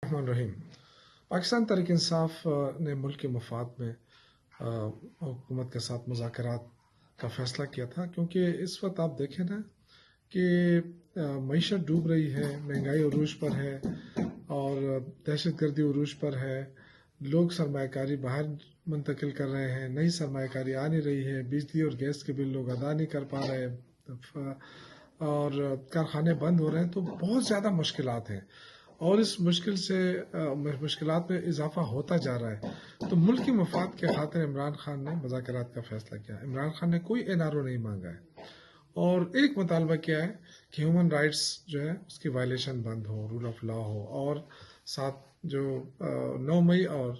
الرحمن الرحیم۔ پاکستان تحریک انصاف نے ملک کے مفاد میں حکومت کے ساتھ مذاکرات کا فیصلہ کیا تھا، کیونکہ اس وقت آپ دیکھیں نا کہ معیشت ڈوب رہی ہے، مہنگائی عروج پر ہے اور دہشت گردی عروج پر ہے، لوگ سرمایہ کاری باہر منتقل کر رہے ہیں، نئی سرمایہ کاری آ نہیں رہی ہے، بجلی اور گیس کے بل لوگ ادا نہیں کر پا رہے اور کارخانے بند ہو رہے ہیں، تو بہت زیادہ مشکلات ہیں اور اس مشکلات میں اضافہ ہوتا جا رہا ہے۔ تو ملک کی مفاد کے خاطر عمران خان نے مذاکرات کا فیصلہ کیا۔ عمران خان نے کوئی NRO نہیں مانگا ہے اور ایک مطالبہ کیا ہے کہ ہیومن رائٹس جو ہے اس کی وائلیشن بند ہو، رول آف لا ہو، اور ساتھ جو 9 مئی اور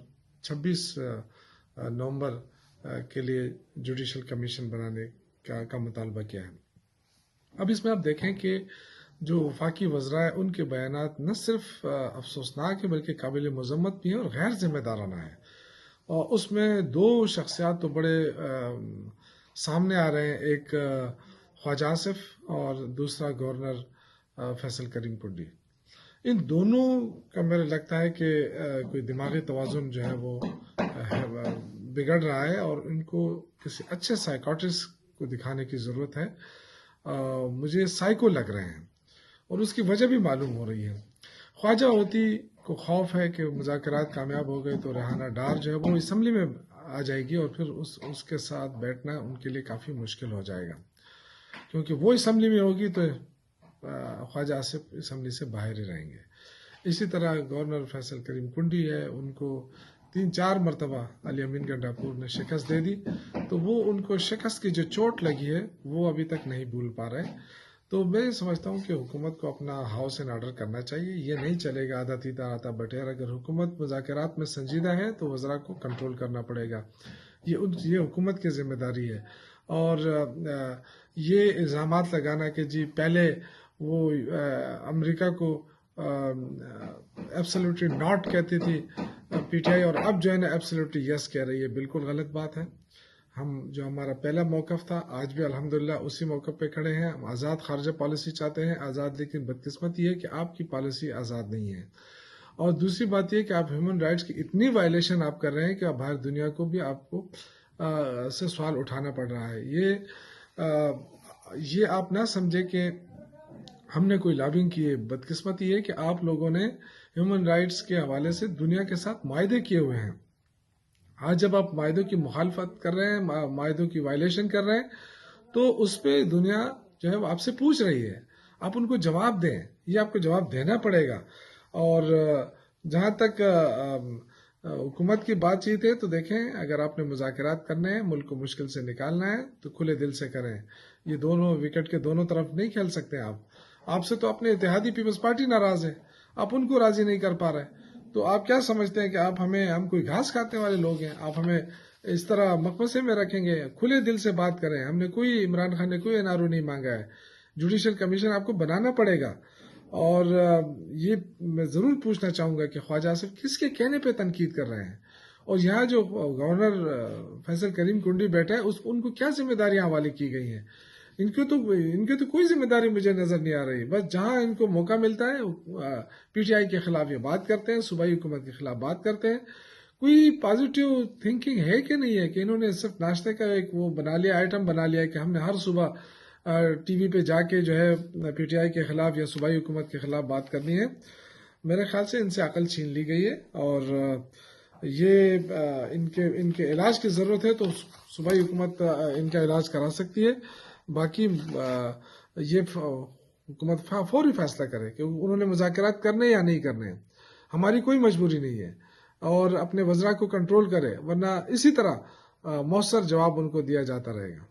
26 نومبر کے لیے جوڈیشل کمیشن بنانے کا مطالبہ کیا ہے۔ اب اس میں آپ دیکھیں کہ جو وفاقی وزراء ہیں ان کے بیانات نہ صرف افسوسناک ہیں بلکہ قابل مذمت بھی ہیں اور غیر ذمہ دارانہ ہیں، اور اس میں 2 شخصیات تو بڑے سامنے آ رہے ہیں، ایک خواجہ آصف اور دوسرا گورنر فیصل کریم کنڈی۔ ان دونوں کا میرے لگتا ہے کہ کوئی دماغی توازن جو ہے وہ بگڑ رہا ہے اور ان کو کسی اچھے سائیکاٹرسٹ کو دکھانے کی ضرورت ہے۔ مجھے سائیکو لگ رہے ہیں اور اس کی وجہ بھی معلوم ہو رہی ہے۔ خواجہ ہوتی کو خوف ہے کہ مذاکرات کامیاب ہو گئے تو ریحانہ ڈار جو ہے وہ اسمبلی میں آ جائے گی اور پھر اس کے ساتھ بیٹھنا ان کے لیے کافی مشکل ہو جائے گا، کیونکہ وہ اسمبلی میں ہوگی تو خواجہ آصف اسمبلی سے باہر ہی رہیں گے۔ اسی طرح گورنر فیصل کریم کنڈی ہے، ان کو 3-4 مرتبہ علی امین گنڈاپور نے شکست دے دی، تو وہ ان کو شکست کی جو چوٹ لگی ہے وہ ابھی تک نہیں بھول پا رہے۔ تو میں سمجھتا ہوں کہ حکومت کو اپنا ہاؤس اینڈ آرڈر کرنا چاہیے، یہ نہیں چلے گا آدھا تیتا آتا بٹیر۔ اگر حکومت مذاکرات میں سنجیدہ ہے تو وزراء کو کنٹرول کرنا پڑے گا، یہ حکومت کی ذمہ داری ہے۔ اور یہ الزامات لگانا کہ جی پہلے وہ امریکہ کو ایبسلیوٹلی ناٹ کہتی تھی PTI اور اب جو ہے نا ایبسلیوٹلی یس کہہ رہی ہے، بالکل غلط بات ہے۔ جو ہمارا پہلا موقف تھا آج بھی الحمدللہ اسی موقف پہ کھڑے ہیں۔ ہم آزاد خارجہ پالیسی چاہتے ہیں، آزاد، لیکن بدقسمت یہ ہے کہ آپ کی پالیسی آزاد نہیں ہے۔ اور دوسری بات یہ کہ آپ ہیومن رائٹس کی اتنی وائلیشن آپ کر رہے ہیں کہ اب باہر دنیا کو بھی آپ کو سے سوال اٹھانا پڑ رہا ہے۔ یہ آپ نہ سمجھے کہ ہم نے کوئی لابنگ کی ہے، بدقسمت یہ ہے کہ آپ لوگوں نے ہیومن رائٹس کے حوالے سے دنیا کے ساتھ معاہدے کیے ہوئے ہیں۔ آج جب آپ معاہدوں کی مخالفت کر رہے ہیں، معاہدوں کی وائلیشن کر رہے ہیں، تو اس پہ دنیا جو ہے وہ آپ سے پوچھ رہی ہے، آپ ان کو جواب دیں، یہ آپ کو جواب دینا پڑے گا۔ اور جہاں تک حکومت کی بات چیت ہے تو دیکھیں، اگر آپ نے مذاکرات کرنے ہیں، ملک کو مشکل سے نکالنا ہے تو کھلے دل سے کریں۔ یہ دونوں وکٹ کے دونوں طرف نہیں کھیل سکتے آپ سے تو اپنے اتحادی پیپلز پارٹی ناراض ہے، آپ ان کو راضی نہیں کر پا رہے، تو آپ کیا سمجھتے ہیں کہ ہم کوئی گھاس کھاتے والے لوگ ہیں؟ آپ ہمیں اس طرح مقبسے میں رکھیں گے؟ کھلے دل سے بات کریں۔ ہم نے عمران خان نے کوئی NRO نہیں مانگا ہے، جوڈیشل کمیشن آپ کو بنانا پڑے گا۔ اور یہ میں ضرور پوچھنا چاہوں گا کہ خواجہ آصف کس کے کہنے پہ تنقید کر رہے ہیں، اور یہاں جو گورنر فیصل کریم کنڈی بیٹھا ہے ان کو کیا ذمہ داریاں حوالے کی گئی ہیں؟ ان کے تو کوئی ذمہ داری مجھے نظر نہیں آ رہی۔ بس جہاں ان کو موقع ملتا ہے PTI کے خلاف یہ بات کرتے ہیں، صوبائی حکومت کے خلاف بات کرتے ہیں۔ کوئی پازیٹیو تھنکنگ ہے کہ نہیں ہے کہ انہوں نے صرف ناشتے کا ایک وہ آئٹم بنا لیا ہے کہ ہم نے ہر صبح TV پہ جا کے جو ہے PTI کے خلاف یا صوبائی حکومت کے خلاف بات کرنی ہے؟ میرے خیال سے ان سے عقل چھین لی گئی ہے، اور یہ ان کے علاج کی ضرورت ہے تو صوبائی حکومت ان کا علاج کرا سکتی ہے۔ باقی یہ حکومت فوری فیصلہ کرے کہ انہوں نے مذاکرات کرنے یا نہیں کرنے، ہماری کوئی مجبوری نہیں ہے، اور اپنے وزراء کو کنٹرول کرے، ورنہ اسی طرح مؤثر جواب ان کو دیا جاتا رہے گا۔